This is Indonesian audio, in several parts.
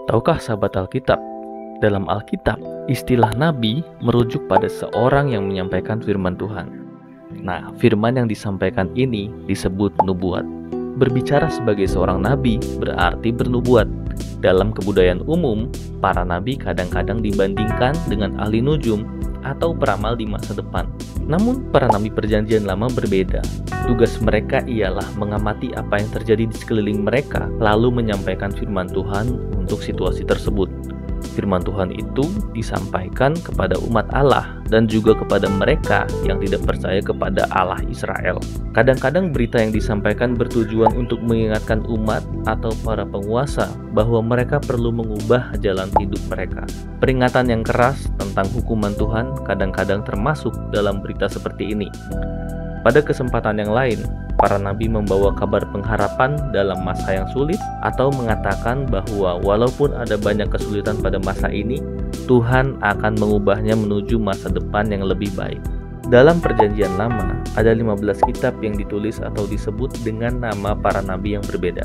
Tahukah sahabat Alkitab? Dalam Alkitab, istilah nabi merujuk pada seorang yang menyampaikan firman Tuhan. Nah, firman yang disampaikan ini disebut nubuat. Berbicara sebagai seorang nabi berarti bernubuat. Dalam kebudayaan umum, para nabi kadang-kadang dibandingkan dengan ahli nujum atau peramal di masa depan. Namun, para nabi perjanjian lama berbeda. Tugas mereka ialah mengamati apa yang terjadi di sekeliling mereka, lalu menyampaikan firman Tuhan untuk situasi tersebut. Firman Tuhan itu disampaikan kepada umat Allah dan juga kepada mereka yang tidak percaya kepada Allah Israel. Kadang-kadang berita yang disampaikan bertujuan untuk mengingatkan umat atau para penguasa bahwa mereka perlu mengubah jalan hidup mereka. Peringatan yang keras tentang hukuman Tuhan kadang-kadang termasuk dalam berita seperti ini. Pada kesempatan yang lain, para nabi membawa kabar pengharapan dalam masa yang sulit atau mengatakan bahwa walaupun ada banyak kesulitan pada masa ini, Tuhan akan mengubahnya menuju masa depan yang lebih baik. Dalam perjanjian lama, ada 15 kitab yang ditulis atau disebut dengan nama para nabi yang berbeda.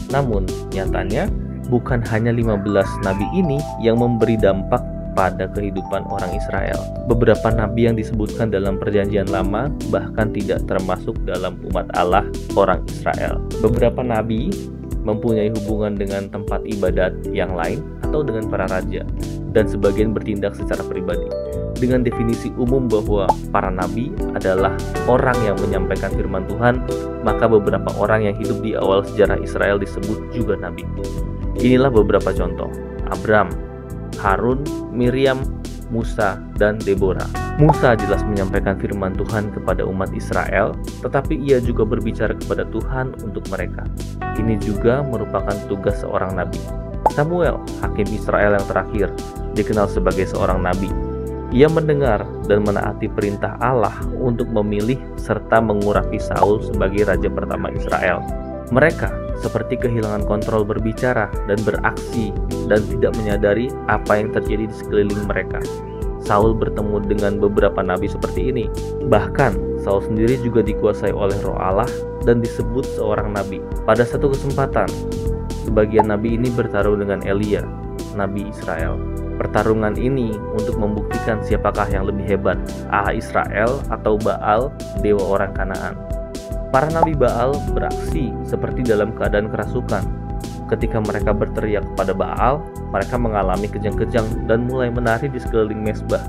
Namun, nyatanya bukan hanya 15 nabi ini yang memberi dampak pada kehidupan orang Israel. Beberapa nabi yang disebutkan dalam perjanjian lama bahkan tidak termasuk dalam umat Allah orang Israel. Beberapa nabi mempunyai hubungan dengan tempat ibadat yang lain atau dengan para raja, dan sebagian bertindak secara pribadi. Dengan definisi umum bahwa para nabi adalah orang yang menyampaikan firman Tuhan, maka beberapa orang yang hidup di awal sejarah Israel disebut juga nabi. Inilah beberapa contoh: Abram, Harun, Miriam, Musa, dan Deborah. Musa jelas menyampaikan firman Tuhan kepada umat Israel, tetapi ia juga berbicara kepada Tuhan untuk mereka. Ini juga merupakan tugas seorang nabi. Samuel, hakim Israel yang terakhir, dikenal sebagai seorang nabi. Ia mendengar dan menaati perintah Allah untuk memilih serta mengurapi Saul sebagai raja pertama Israel. Mereka seperti kehilangan kontrol berbicara dan beraksi dan tidak menyadari apa yang terjadi di sekeliling mereka. Saul bertemu dengan beberapa nabi seperti ini. Bahkan Saul sendiri juga dikuasai oleh Roh Allah dan disebut seorang nabi. Pada satu kesempatan, sebagian nabi ini bertarung dengan Elia, nabi Israel. Pertarungan ini untuk membuktikan siapakah yang lebih hebat, Allah Israel atau Baal, dewa orang Kanaan. Para nabi Baal beraksi seperti dalam keadaan kerasukan. Ketika mereka berteriak kepada Baal, mereka mengalami kejang-kejang dan mulai menari di sekeliling mezbah.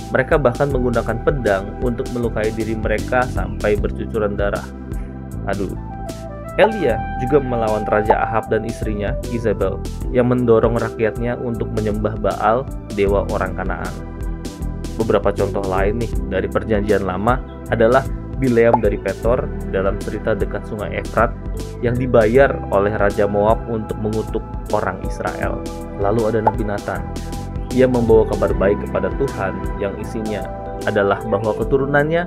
Mereka bahkan menggunakan pedang untuk melukai diri mereka sampai bercucuran darah. Elia juga melawan Raja Ahab dan istrinya, Izabel, yang mendorong rakyatnya untuk menyembah Baal, dewa orang Kanaan. Beberapa contoh lain nih dari perjanjian lama adalah Bileam dari Petor dalam cerita dekat sungai Efrat yang dibayar oleh Raja Moab untuk mengutuk orang Israel. Lalu ada Nabi Nathan. Ia membawa kabar baik kepada Tuhan yang isinya adalah bahwa keturunannya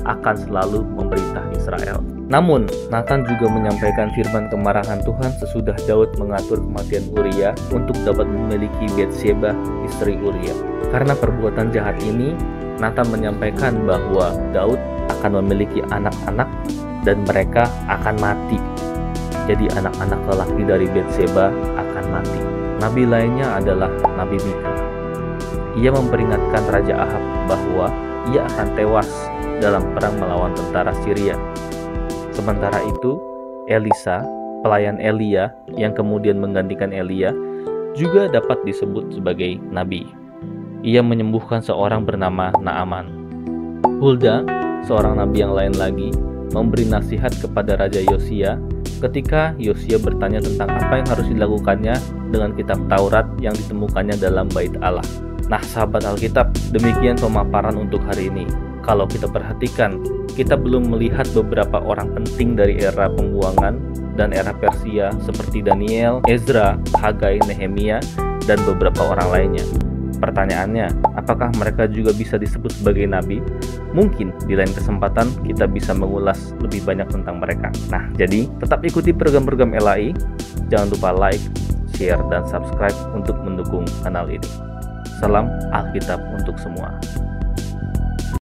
akan selalu memerintah Israel. Namun, Nathan juga menyampaikan firman kemarahan Tuhan sesudah Daud mengatur kematian Uria untuk dapat memiliki Betsheba, istri Uria. Karena perbuatan jahat ini, Nathan menyampaikan bahwa Daud akan memiliki anak-anak dan mereka akan mati. Jadi anak-anak lelaki dari Betsheba akan mati. Nabi lainnya adalah Nabi Mika. Ia memperingatkan Raja Ahab bahwa ia akan tewas dalam perang melawan tentara Syria. Sementara itu, Elisa, pelayan Elia yang kemudian menggantikan Elia, juga dapat disebut sebagai nabi. Ia menyembuhkan seorang bernama Naaman. Hulda, seorang nabi yang lain lagi, memberi nasihat kepada Raja Yosia ketika Yosia bertanya tentang apa yang harus dilakukannya dengan kitab Taurat yang ditemukannya dalam bait Allah. Nah, sahabat Alkitab, demikian pemaparan untuk hari ini. Kalau kita perhatikan, kita belum melihat beberapa orang penting dari era pembuangan dan era Persia seperti Daniel, Ezra, Hagai, Nehemia, dan beberapa orang lainnya. Pertanyaannya, apakah mereka juga bisa disebut sebagai nabi? Mungkin di lain kesempatan kita bisa mengulas lebih banyak tentang mereka. Nah, jadi tetap ikuti program-program LAI. Jangan lupa like, share, dan subscribe untuk mendukung kanal ini. Salam Alkitab untuk semua.